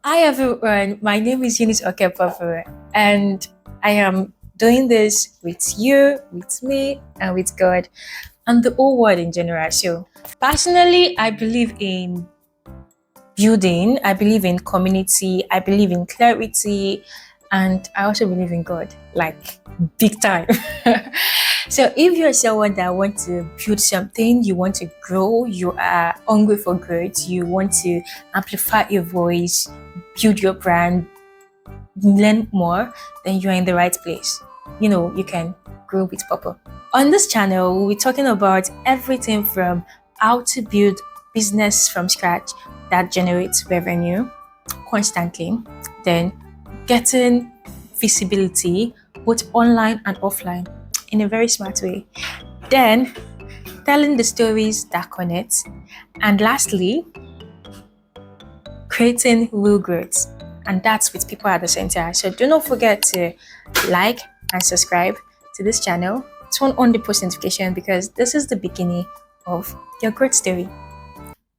Hi everyone, my name is Eunice Okepofu, and I am doing this with you, with me, and with God, and the whole world in general. So, personally, I believe in building, I believe in community, I believe in clarity, and I also believe in God, like big time. So if you're someone that wants to build something, you want to grow, you are hungry for growth, you want to amplify your voice, build your brand, learn more, then you're in the right place. You can grow with purpose. On this channel, we'll be talking about everything from how to build business from scratch that generates revenue constantly, then getting visibility both online and offline in a very smart way, then telling the stories that connect, and lastly, creating real growth. And that's with people at the center. So do not forget to like and subscribe to this channel. Turn on the post notification because this is the beginning of your growth story.